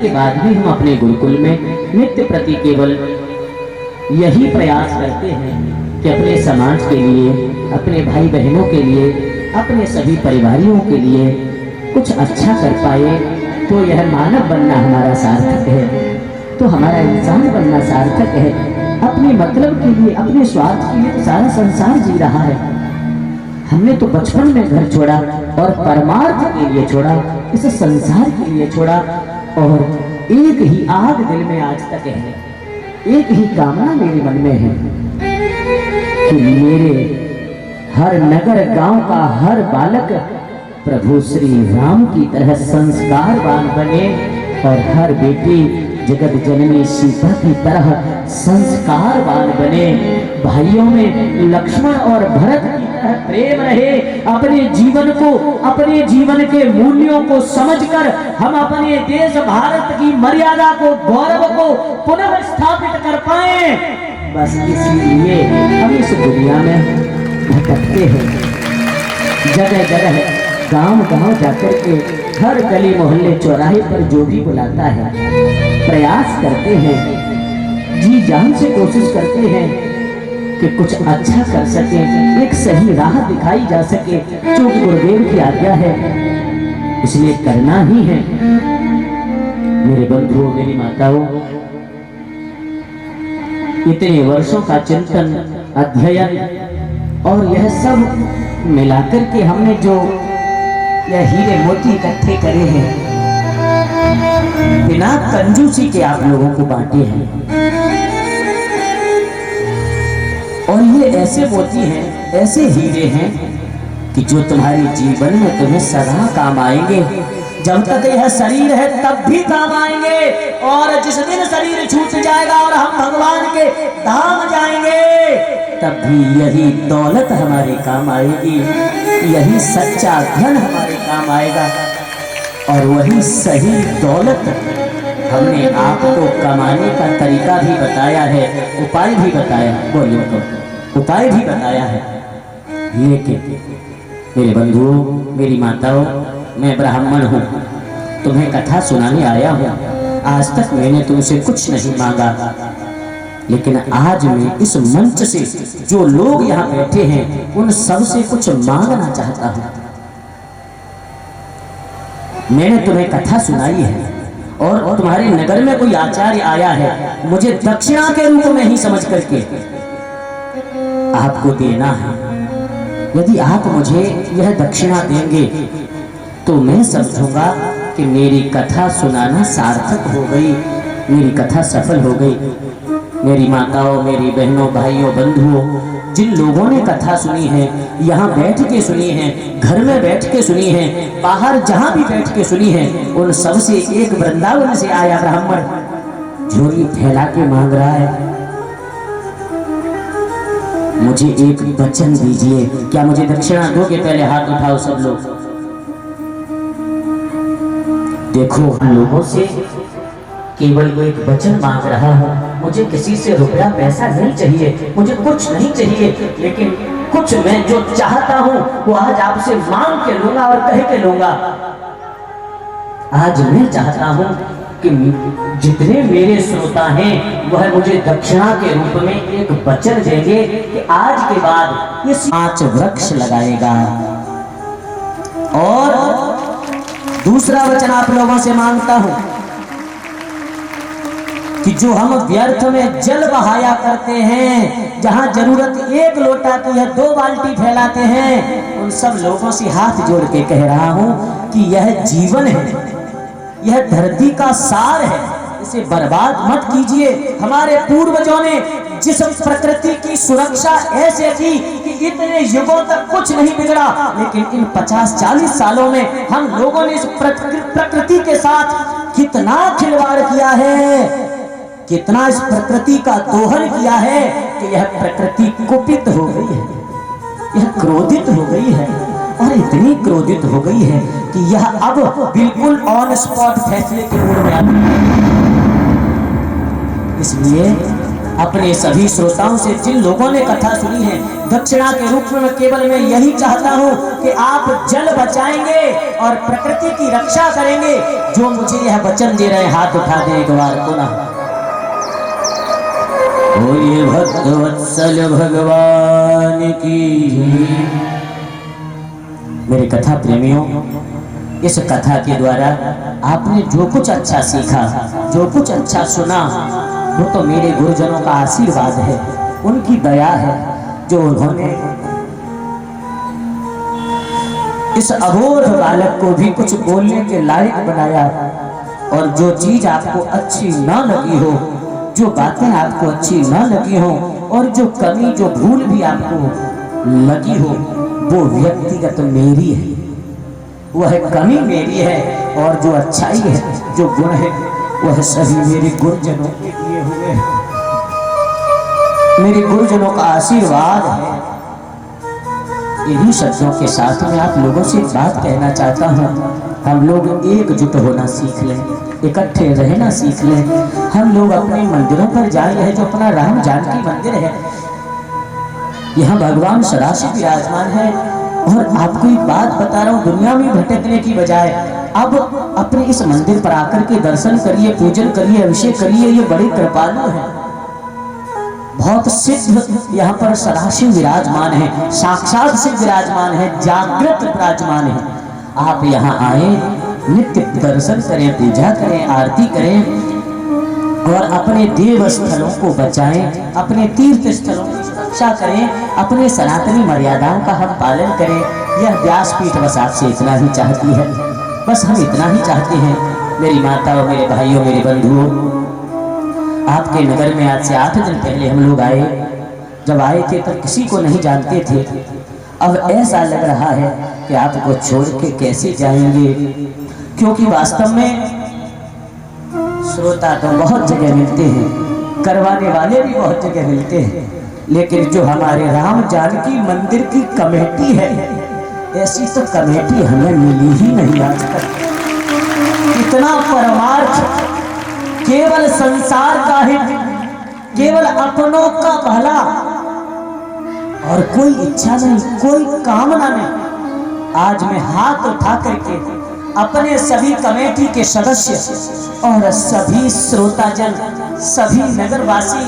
के बाद भी हम अपने गुरुकुल में नित्य प्रति केवल यही प्रयास करते हैं कि अपने समाज के लिए, अपने भाई बहनों के लिए, अपने सभी परिवारों के लिए कुछ अच्छा कर पाए। तो यह मानव बनना हमारा सार्थक है, तो हमारा इंसान बनना सार्थक है। अपने मतलब के लिए, अपने स्वार्थ के लिए तो सारा संसार जी रहा है। हमने तो बचपन में घर छोड़ा और परमार्थ के लिए छोड़ा, इस संसार के लिए छोड़ा। और एक ही आग दिल में आज तक है, एक ही कामना मेरे मन में है कि मेरे हर नगर गांव का हर बालक प्रभु श्री राम की तरह संस्कारवान बने और हर बेटी जगत जननी सीता की तरह संस्कारवान बने। भाइयों में लक्ष्मण और भरत की तरह प्रेम रहे। अपने जीवन को, अपने जीवन के मूल्यों को समझकर हम अपने देश भारत की मर्यादा को, गौरव को पुनः स्थापित कर पाए। बस इसीलिए हम इस दुनिया में भटकते हैं, जगह जगह गांव गांव जाकर के हर गली मोहल्ले चौराहे पर जो भी बुलाता है प्रयास करते हैं, जी जान से कोशिश करते हैं कि कुछ अच्छा कर सके, एक सही राह दिखाई जा सके जो गुरुदेव की आज्ञा है, इसलिए करना ही है। मेरे बंधुओं, मेरी माताओं, इतने वर्षों का चिंतन, अध्ययन और यह सब मिलाकर के हमने जो यह हीरे मोती इकट्ठे करे हैं, बिना कंजूसी के आप लोगों को बांटे हैं। और ये ऐसे मोती हैं, ऐसे हीरे हैं कि जो तुम्हारे जीवन में तुम्हें सदा काम आएंगे। जब तक यह शरीर है तब भी काम आएंगे, और जिस दिन शरीर छूट जाएगा और हम भगवान के धाम जाएंगे तब भी यही दौलत हमारे काम आएगी, यही सच्चा धन हमारे काम आएगा। और वही सही दौलत हमने आपको कमाने का तरीका भी बताया है, उपाय भी बताया, बोलिए तो उपाय भी बताया है। लेकिन मेरे बंधुओं, मेरी माताओं, मैं ब्राह्मण हूँ, तुम्हें कथा सुनाने आया हूँ। आज तक मैंने तुमसे कुछ नहीं मांगा, लेकिन आज मैं इस मंच से जो लोग यहाँ बैठे हैं उन सब से कुछ मांगना चाहता हूँ। मैंने तुम्हें कथा सुनाई है और तुम्हारे नगर में कोई आचार्य आया है, मुझे दक्षिणा के रूप में ही समझ करके आपको देना है। यदि आप मुझे यह दक्षिणा देंगे तो मैं समझूंगा कि मेरी कथा सुनाना सार्थक हो गई, मेरी कथा सफल हो गई। मेरी माताओं, मेरी बहनों, भाइयों, बंधुओं, जिन लोगों ने कथा सुनी है, यहाँ बैठ के सुनी है, घर में बैठ के सुनी है, बाहर जहाँ भी बैठ के सुनी है, उन सब से एक वृंदावन से आया ब्राह्मण झोली फैला के मांग रहा है, मुझे एक वचन दीजिए। क्या मुझे दक्षिणा दोगे? पहले हाथ उठाओ सब लोग। देखो, लोगों से केवल एक वचन मांग रहा हूँ, मुझे किसी से रुपया पैसा नहीं चाहिए, मुझे कुछ नहीं चाहिए, लेकिन कुछ मैं जो चाहता हूँ वो आज आपसे मांग के लूंगा और कह के लूंगा। आज मैं चाहता हूँ कि जितने मेरे श्रोता हैं वह मुझे दक्षिणा के रूप में एक वचन देंगे कि आज के बाद इस 5 वृक्ष लगाएगा। और दूसरा वचन आप लोगों से मांगता हूं कि जो हम व्यर्थ में जल बहाया करते हैं, जहां जरूरत 1 लोटा की है 2 बाल्टी फैलाते हैं, उन सब लोगों से हाथ जोड़ के कह रहा हूं कि यह जीवन है, यह धरती का सार है, इसे बर्बाद मत कीजिए। हमारे पूर्वजों ने जिस प्रकृति की सुरक्षा ऐसे की कि इतने युगों तक कुछ नहीं बिगड़ा, लेकिन इन 50-40 सालों में हम लोगों ने इस प्रकृति के साथ कितना खिलवाड़ किया है, कितना इस प्रकृति का दोहन किया है कि यह प्रकृति कुपित हो गई है, यह क्रोधित हो गई है, और इतनी क्रोधित हो गई है कि यह अब बिल्कुल ऑन स्पॉट फैसले के मूड में आती है। इसलिए अपने सभी श्रोताओं से, जिन लोगों ने कथा सुनी है, दक्षिणा के रूप में केवल मैं यही चाहता हूँ कि आप जल बचाएंगे और प्रकृति की रक्षा करेंगे। जो मुझे यह वचन दे रहे, हाथ उठा दें एक बार पुनः। बोलिए भक्तवत्सल भगवान की। मेरे कथा प्रेमियों, इस कथा के द्वारा आपने जो कुछ अच्छा सीखा, जो कुछ अच्छा सुना, वो तो मेरे गुरुजनों का आशीर्वाद है, उनकी दया है, जो उन्होंने इस अबोध बालक को भी कुछ बोलने के लायक बनाया। और जो चीज आपको अच्छी ना लगी हो, जो बातें आपको अच्छी ना लगी हो, और जो कमी, जो भूल भी आपको लगी हो, वो व्यक्तिगत मेरी है, वह कमी मेरी है। और जो अच्छाई है, जो गुण है, वह सभी मेरे गुरुजनों के दिए हुए हैं, मेरे गुरुजनों का आशीर्वाद है। इन्हीं शब्दों के साथ मैं आप लोगों से एक बात कहना चाहता हूँ। हम लोग एकजुट होना सीख लें, इकट्ठे रहना सीख लें। हम लोग अपने मंदिरों पर जाए हैं, जो अपना राम जानकी मंदिर है, यहाँ भगवान सदाशिव विराजमान है। और आपको एक बात बता रहा हूँ, दुनिया में भटकने की बजाय अब अपने इस मंदिर पर आकर के दर्शन करिए, पूजन करिए, अभिषेक करिए। ये बड़े कृपालु हैं, बहुत सिद्ध यहाँ पर सदाशिव विराजमान है, साक्षात सिद्ध विराजमान है, जागृत विराजमान है। आप यहाँ आए, नित्य दर्शन करें, पूजा करें, आरती करें और अपने देव स्थलों को बचाएं, अपने तीर्थ स्थलों की सुरक्षा करें, अपने सनातनी मर्यादाओं का हम पालन करें। यह व्यासपीठ बस आपसे इतना ही चाहती है, बस हम इतना ही चाहते हैं। मेरी माताओं, मेरे भाइयों, मेरे बंधुओं, आपके नगर में आज से 8 दिन पहले हम लोग आए। जब आए थे तब किसी को नहीं जानते थे। अब ऐसा लग रहा है कि आपको छोड़ के कैसे जाएंगे, क्योंकि वास्तव में श्रोता तो बहुत जगह मिलते हैं, करवाने वाले भी बहुत जगह मिलते हैं, लेकिन जो हमारे राम जानकी मंदिर की कमेटी है, ऐसी तो कमेटी हमें मिली ही नहीं आज तक। इतना परमार्थ, केवल संसार का हित, केवल अपनों का भला, और कोई इच्छा नहीं, कोई कामना नहीं। आज मैं हाथ उठा करके अपने सभी कमेटी के सदस्य और सभी श्रोताजन, सभी नगरवासी,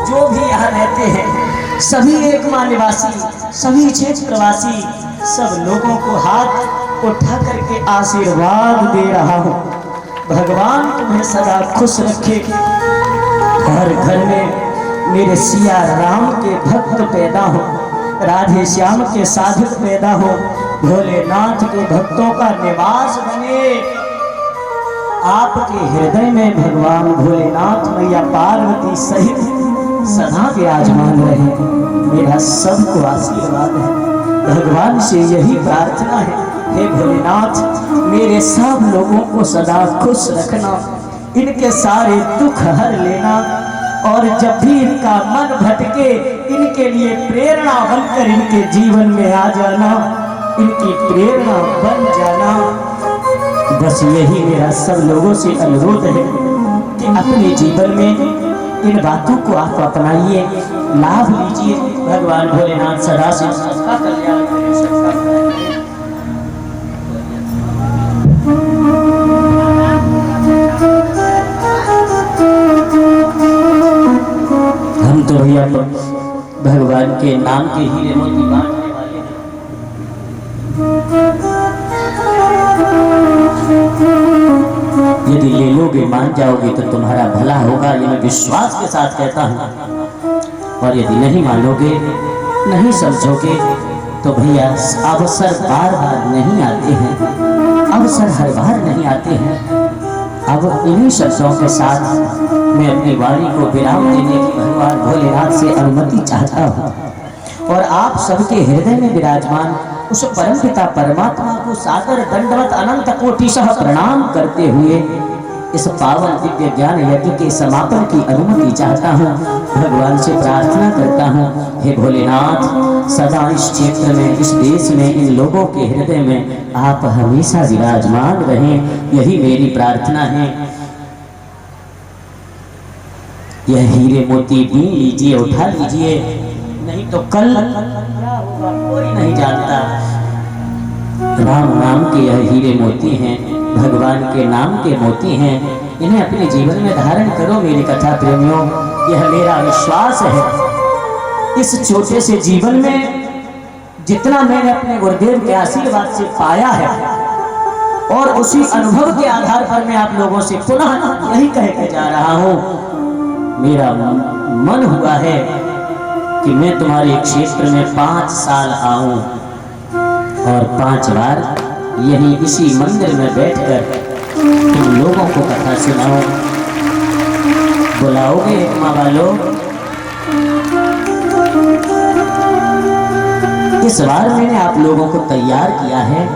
जो भी यहाँ रहते हैं, सभी एकमा निवासी, सभी क्षेत्रवासी, सब लोगों को हाथ उठा करके आशीर्वाद दे रहा हूँ। भगवान तुम्हें सदा खुश रखे, हर घर में मेरे सिया राम के भक्त पैदा हो, राधे श्याम के साधक पैदा हो, भोलेनाथ के भक्तों का निवास बने। आपके हृदय में भगवान भोलेनाथ, मैया पार्वती सहित सदा विराजमान रहे, मेरा सबको आशीर्वाद है। भगवान से यही प्रार्थना है, हे भोलेनाथ, मेरे सब लोगों को सदा खुश रखना, इनके सारे दुख हर लेना, और जब भी इनका मन भटके, इनके लिए प्रेरणा बनकर इनके जीवन में आ जाना, इनकी प्रेरणा बन जाना। बस यही मेरा सब लोगों से अनुरोध है कि अपने जीवन में इन बातों को आप अपनाइए, लाभ लीजिए। भगवान भोलेनाथ सदा से सबका कल्याण करें, सबका कल्याण करें। हम तो भैया भगवान के नाम के हीरे मोती बांटने वाले हैं। यदि ले लोगे, मान जाओगे तो तुम्हारा भला होगा, ये मैं विश्वास के साथ कहता हूँ। और यदि नहीं मानोगे, नहीं समझोगे, तो भैया अवसर बार बार नहीं आते हैं, अवसर हर बार नहीं आते हैं। अब इन्हीं शब्दों के साथ मैं अपनी वाणी को विराम देने की भगवान भोलेनाथ से अनुमति चाहता हूँ। और आप सबके हृदय में विराजमान उस परम पिता परमात्मा को सादर दंडवत अनंत कोटिशः प्रणाम करते हुए इस पावन दिव्य ज्ञान यज्ञ के समापन की अनुमति चाहता हूँ। भगवान से प्रार्थना करता हूँ, हे भोलेनाथ, सदा इस क्षेत्र में, इस देश में, इन लोगों के हृदय में आप हमेशा विराजमान रहें, यही मेरी प्रार्थना है। यह हीरे मोती बीन लीजिए, उठा लीजिए, नहीं तो कल क्या होगा कोई नहीं जानता। राम नाम के यह हीरे मोती हैं, भगवान के नाम के मोती हैं, इन्हें अपने जीवन में धारण करो मेरी कथा प्रेमियों। यह मेरा विश्वास है। इस छोटे से जीवन में जितना मैंने अपने गुरुदेव के आशीर्वाद से पाया है और उसी अनुभव के आधार पर मैं आप लोगों से पुनः यही कह के जा रहा हूँ। मेरा मन हुआ है कि मैं तुम्हारे क्षेत्र में 5 साल आऊं और 5 बार यही इसी मंदिर में बैठकर तुम लोगों को कथा सुनाओ। बुलाओगे माँ वालों? इस बार मैंने आप लोगों को तैयार किया है।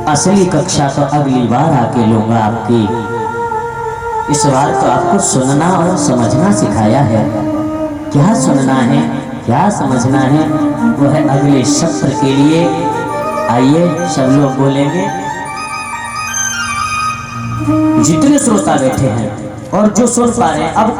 असली कक्षा तो अगली बार आके लूंगा आपकी। इस बार तो आपको सुनना और समझना सिखाया है। क्या सुनना है, क्या समझना है, वो है अगले सत्र के लिए। आइए सब लोग बोलेंगे, जितने श्रोता बैठे हैं और जो सुन पा रहे हैं। अब